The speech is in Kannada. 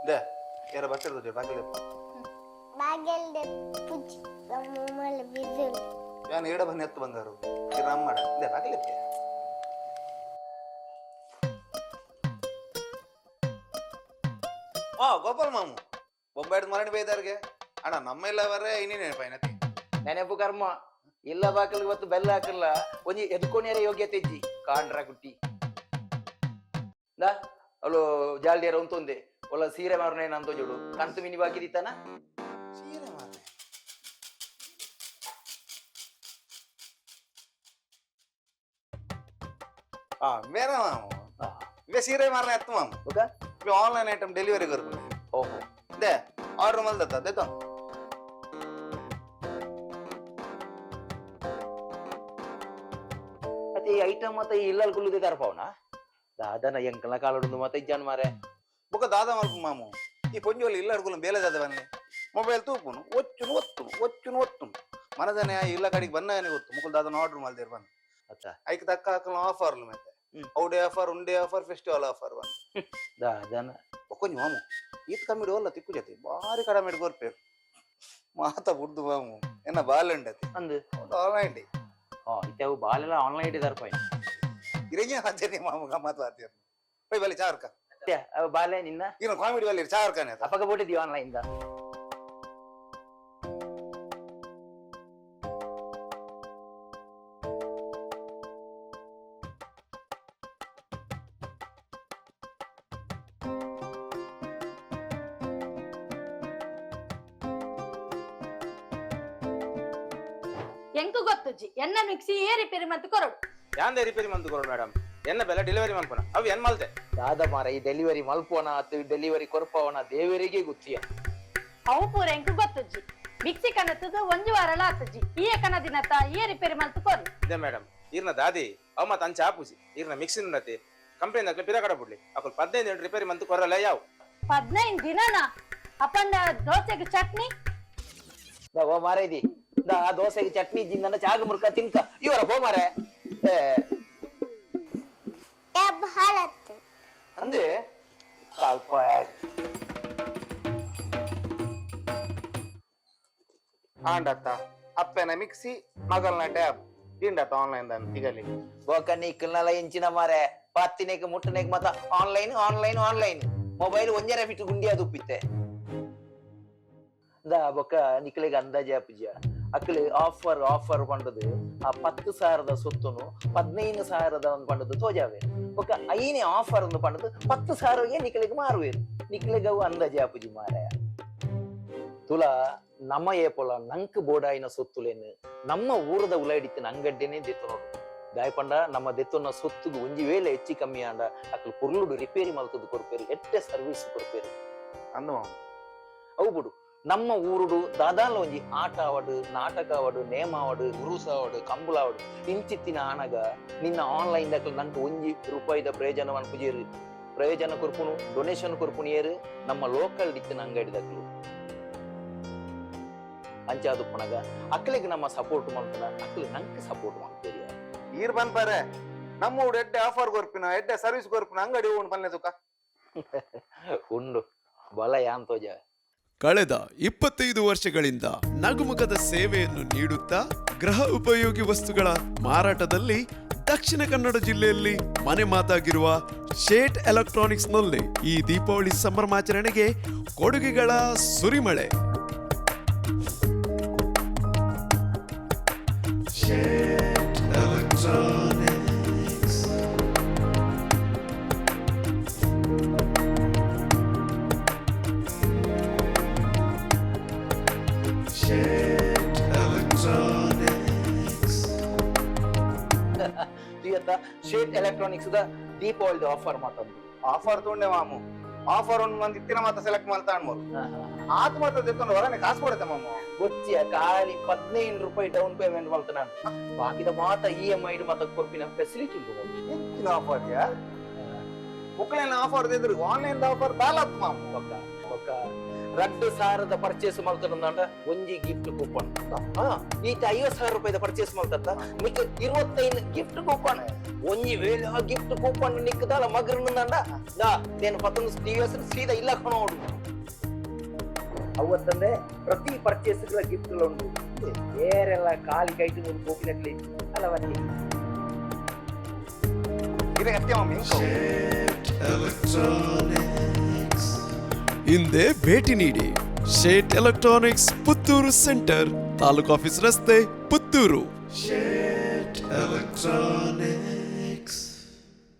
ದೇ ಯಾರ ಬರ್ತಿರೋದು ಬಾಗಿಲು ಬಾಗಿಲ್ದೆ ಪುಜ್ ನಮ್ಮಲ್ಲ ಬಿದ್ದಿಲ್ಲ ಯಾನ್ ಏಡ ಬನ್ನಿ ಎತ್ತು ಬಂಗಾರು ರಾಮ್ ಮಾಡ ದೇ ಬಾಗಿಲಿಕ್ಕೆ ಗೋಪಾಲ್ ಮಾಮು ಬೊಂಬಾಯ್ದು ಮರಣಿ ಬೈದಾರ್ಗೆ ಅಣ್ಣ ನಮ್ಮ ಎಲ್ಲವರೇ ಇನ್ನೇನೆ ಪೈನತಿ ನೆನಪು ಕರ್ಮ ಇಲ್ಲ ಬಾಕಲ್ ಇವತ್ತು ಬೆಲ್ಲ ಹಾಕಲ್ಲ ಒಂಜಿ ಎದ್ಕೊಣಿಯರ ಯೋಗ್ಯತೆ ಇಜ್ಜಿ ಕಾಂಡ್ರ ಗುಟ್ಟಿ ದಾ ಅವಳು ಜಾಲ್ಡಿಯರ ಉಂತೊಂದೆ ಒಲ್ಲ ಸೀರೆ ಮಾರನೆ ಅಂತ ಜೋಡು ಕಂತು ಮಿನಿ ಬಾಕಿ ದಿತ್ತಾನ ಸೀರೆ ಮಾರ್ನೆ ಮೇರಾ ಮಾಮು ಇವೆ ಸೀರೆ ಮಾರನೆ ಎತ್ತು ಮಾಮು ಓಕೆ ಇವೆ ಆನ್ಲೈನ್ ಐಟಮ್ ಡೆಲಿವರಿ ಕರ್ಕೊಂಡು ಓಹೋ ದೇ ಆರ್ಡರ್ ಮಲ್ದತ್ತ ದೇತ ಮತ್ತೆ ಈ ಐಟಮ್ ಮತ್ತೆ ಈ ಇಲ್ಲಲ್ ಕುಲ್ಲುದೆ ತರಪವನ ದಾದನ ಎಂಕಲ ಕಾಲೊಂದು ಮತ್ತೆ ಇಜ್ಜಾನ್ ಮಾರೆ ಬೊಕ್ಕ ದಾದ ಮಲ್ಪು ಮಾಮು ಈ ಪೊಂಜೋಲಿ ಇಲ್ಲ ಅಡ್ಕೊಲ್ಲ ಬೇಲೆ ದಾದ ಬನ್ನಿ ಮೊಬೈಲ್ ತೂಪುನು ಒಚ್ಚುನು ಒತ್ತುನು ಮನದನೆ ಇಲ್ಲ ಕಡೆಗೆ ಬನ್ನನೆ ಗೊತ್ತು ಮುಕುಲ್ ದಾದನ ಆರ್ಡರ್ ಮಲ್ದಿರ್ ಬಂದು ಅತ್ತ ಐಕ್ ತಕ್ಕ ಹಾಕಲ ಆಫರ್ಲು ಮತ್ತೆ ಔಡೆ ಆಫರ್ ಉಂಡೆ ಆಫರ್ ಫೆಸ್ಟಿವಲ್ ಆಫರ್ ಬಂದು ದಾದನ ಒಕ್ಕೊಂಜಿ ಮಾಮು ಈತ್ ಕಮ್ಮಿಡು ಅಲ್ಲ ತಿಕ್ಕು ಜೊತೆ ಬಾರಿ ಕಡಿಮೆ ಇಟ್ಕೊರ್ಪೇರು ಮಾತ ಬುಡ್ದು ಮಾಮು ಎನ್ನ ಬಾಲಂಡತಿ ಅಂದು ಆನ್ಲೈನ್ ಡೇ ಇತ್ತವು ಬಾಲೆಲ್ಲ ಆನ್ಲೈನ್ ಇಟ್ಟು ತರಪಾಯ ಇರಂಗಿ ಹಾಕ್ತೇನೆ ಮಾಮು ಗಮ್ಮತ್ ಆತೀರ್ ಪೈ ಬಲಿ ಚಾರ್ಕ ಬಾಲೆ ನಿನ್ನ ಇನ್ನು ಕಾಮಿಡಿ ಬಲ್ಲಿ ಚಾರ್ಕನೆ ಅಪ್ಪಗ ಬೋಟಿದ್ವಿ ಆನ್ಲೈನ್ ದ ಎಂಕು ಗೊತ್ತುಜ್ಜಿ ಎನ್ನ ಮಿಕ್ಸಿ ಏ ರಿಪೇರಿ ಮತ್ತು ಕೊರಡು ಯಾಂದೆ ರಿಪೇರಿ ಮಂದು ಕೊಡು ಮೇಡಮ್ ಎನ್ನ ಬೆಲೆ ಡೆಲಿವರಿ ಮನ್ಪನ ಅವು ಏನ್ ಮಲ್ತೆ ದಾದ ಮಾರ ಈ ಡೆಲಿವರಿ ಮಲ್ಪೋಣ ಅತ್ತು ಡೆಲಿವರಿ ಕೊರ್ಪವನ ದೇವರಿಗೆ ಗುತ್ತಿಯ ಅವು ಪೂರ ಎಂಕು ಗೊತ್ತುಜ್ಜಿ ಮಿಕ್ಸಿ ಕನತ್ತದು ಒಂಜು ವಾರಲ ಆತಜ್ಜಿ ಈ ಕನ ದಿನತ್ತ ಏ ರಿಪೇರಿ ಮಲ್ತು ಕೊರು ಇದೆ ಮೇಡಮ್ ಈರ್ನ ದಾದಿ ಅವ ಮತ್ತ ಅಂಚ ಆಪುಜಿ ಈರ್ನ ಮಿಕ್ಸಿನ ನತಿ ಕಂಪ್ನಿ ನಕ್ಲೆ ಪಿರಕಡ ಬಿಡ್ಲಿ ಅಕಲ್ 15 ದಿನ ರಿಪೇರಿ ಮಂತು ಕೊರಲ್ಲ ಯಾವ 15 ದಿನನ ಅಪ್ಪಂದ ದೋಸೆಗೆ ಚಟ್ನಿ ಓ ಮಾರೇದಿ ದಾ ದೋಸೆಗೆ ಚಟ್ನಿ ಜಿಂದನ ಚಾಗ ಮುರ್ಕ ತಿನ್ಕ ಇವರ ಹೋ ಮಾರೆ ಹಾಳತ್ತು ಅಂದ್ರೆ ಸ್ವಲ್ಪ ಆಂಡತ್ತ ಅಪ್ಪನ ಮಿಕ್ಸಿ ಮಗಲ್ನ ಟ್ಯಾಬ್ ತಿಂಡತ್ತ ಆನ್ಲೈನ್ ದಾನ್ ತಿಗಲಿ ಬೋಕನಿ ಕಿಲ್ನಲ ಎಂಚಿನ ಮಾರೆ ಪತ್ತಿನೇಕ ಮುಟ್ಟನೇಕ ಮತ್ತ ಆನ್ಲೈನ್ ಆನ್ಲೈನ್ ಆನ್ಲೈನ್ ಮೊಬೈಲ್ ಒಂಜರ ಬಿಟ್ಟು ಗುಂಡಿಯ ದುಪ್ಪಿತ್ತೆ ದಾ ಬೊಕ್ಕ ನಿಕ್ಲೆಗೆ ಅಂದಾಜೆ ಅಪ್ಪುಜ ಅಕ್ಕಳು ಆಫರ್ ಪಂಡದು ಆ 10,000 ಸೊತ್ತುನು 15,000 ಪಂಡದು ತೋಜಾವೆ ಬೊಕ್ಕ ಐನೇ ಆಫರ್ ಒಂದು ಪಂಡದು 10,000ಗೆ ನಿಕ್ಲೆಗೆ ಮಾರುವೇರು ನಿಕ್ಲೆಗೆ ಅವು ಅಂದಾಜೆ ಅಪ್ಪುಜಿ ಮಾರಾಯ ತುಲ ನಮ್ಮ ಏಪೊಲ ನಂಕ್ ಬೋಡಾಯಿನ ಸೊತ್ತುಲೇನು ನಮ್ಮ ಊರದ ಉಲಾಡಿತ್ತಿನ ಅಂಗಡ್ಡೆನೆ ದೆತ್ತು ನೋಡು ದಾಯಪಂಡ ನಮ್ಮ ದೆತ್ತುನ ಸೊತ್ತುದು ಒಂಜಿ ವೇಳೆ ಹೆಚ್ಚಿ ಕಮ್ಮಿ ಆಂಡ ಅಕ್ಕಳು ಪುರ್ಲುಡು ರಿಪೇರಿ ಮಲ್ತದ್ದು ಕೊರ್ಪೇರು ಎಟ್ಟೆ ಸರ್ವಿಸ್ ಕೊರ್ಪೇರು ಅಂದು ಅವು ಬಿಡು ನಮ್ಮ ಊರುಡು ದಾದಾಲ ಒಂಜಿ ಆಟ ಆವಡು ನಾಟಕ ಆವಡು ನೇಮ ಆವಡು ಉರುಸ ಆವಡು ಕಂಬಳ ಆವಡು ಇಂಚಿತ್ತಿನ ಆನಗ ನಿನ್ನ ಆನ್ಲೈನ್ ದಕ್ಕಲು ನಂಗೆ ಒಂಜಿ ರೂಪಾಯಿದ ಪ್ರಯೋಜನ ಅನ್ಪುಜೇರು ಪ್ರಯೋಜನ ಕೊರ್ಪುನು ಡೊನೇಷನ್ ಕೊರ್ಪುನು ಏರು ನಮ್ಮ ಲೋಕಲ್ ಡಿತ್ತಿನ ಅಂಗಡಿ ದಕ್ಕಲು ಅಂಚಾದು ಪುನಗ ಅಕ್ಕಳಿಗೆ ನಮ್ಮ ಸಪೋರ್ಟ್ ಮಾಡ್ತಾನ ಅಕ್ಕಳು ನಂಗೆ ಸಪೋರ್ಟ್ ಮಾಡ್ತೀರಿ ಈರ್ ಬಂದ್ಪಾರೆ ನಮ್ಮ ಊರು ಎಡ್ಡೆ ಆಫರ್ ಕೊರ್ಪಿನ ಎಡ್ಡೆ ಸರ್ವಿಸ್ ಕೊರ್ಪಿನ ಅಂಗಡಿ ಹೋಗಿ ಬನ್ನೆ ತುಕ ಉಂಡು ಬಲ ಯಾಂತೋಜ ಕಳೆದ 25 ವರ್ಷಗಳಿಂದ ನಗುಮುಖದ ಸೇವೆಯನ್ನು ನೀಡುತ್ತಾ ಗೃಹ ಉಪಯೋಗಿ ವಸ್ತುಗಳ ಮಾರಾಟದಲ್ಲಿ ದಕ್ಷಿಣ ಕನ್ನಡ ಜಿಲ್ಲೆಯಲ್ಲಿ ಮನೆ ಮಾತಾಗಿರುವ ಶೇಟ್ ಎಲೆಕ್ಟ್ರಾನಿಕ್ಸ್ನಲ್ಲಿ ಈ ದೀಪಾವಳಿ ಸಂಭ್ರಮಾಚರಣೆಗೆ ಕೊಡುಗೆಗಳ ಸುರಿಮಳೆ. Shet electronics Shet electronics the Deepavali offer ಮಾತಂದು ಆಫರ್ ತೊಂಡೆ ಮಾಮು ಆಫರ್ ಒಂದು ಮಂದಿ ಇತ್ತಿನ ಮಾತ ಸೆಲೆಕ್ಟ್ ಮಾಡ್ತಾ ಅನ್ಬೋದು ಆತ್ ಮಾತ್ರ ತೆಕ್ಕೊಂಡು ಹೊರನೆ ಕಾಸು ಕೊಡುತ್ತೆ ಮಾಮು ಗೊತ್ತಿಯ ಖಾಲಿ 15 ರೂಪಾಯಿ ಡೌನ್ ಪೇಮೆಂಟ್ ಮಾಡ್ತಾನೆ ನಾನು ಬಾಕಿದ ಮಾತ EMI ಮಾತ ಕೊರ್ಪಿನ ಫೆಸಿಲಿಟಿ ಉಂಟು ಹೆಚ್ಚಿನ ಆಫರ್ ಯಾ ಬುಕ್ಲೇನ ಆಫರ್ ಇದ್ರು ಆನ್ಲೈನ್ ಆಫರ್ ಬಾಲತ್ ಮಾಮು ಒಕ್ಕ 2,000 ಪರ್ಚೇಸ್ ಮಾಡ್ತಾರಂದ ಒಂಜಿ ಗಿಫ್ಟ್ ಕೂಪನ್ ಈತ 50,000 ರೂಪಾಯಿದ ಪರ್ಚೇಸ್ ಮಾಡ್ತಂತ ಮಿಕ್ಕ 25 ಗಿಫ್ಟ್ ಕೂಪನ್ ಒಂಜಿ ವೇಳೆ ಆ ಗಿಫ್ಟ್ ಕೂಪನ್ ನಿಕ್ಕದಲ್ಲ ಮಗರ್ನಂದ నేను 19 TVS ಸೀದಾ ಇಲ್ಲ ಕೊನೋಡು ಅವತ್ತಂದ್ರೆ ಪ್ರತಿ ಪರ್ಚೇಸ್ ಗಿಫ್ಟ್ ಉಂಟು ಬೇರೆಲ್ಲ ಕಾಲಿ ಕೈಟು ಒಂದು ಹೋಗಿನಟ್ಲಿ ಅಲ್ಲವಲ್ಲಿ ಇದೇ ಅಷ್ಟೇ ಮಮ್ಮಿ ಹಿಂದೆ ಭೇಟಿ ನೀಡಿ Shet electronics Puttur centre, taluk office ರಸ್ತೆ, ಪುತ್ತೂರು. ಶೇಟ್ ಎಲೆಕ್ಟ್ರಾನಿಕ್ಸ್.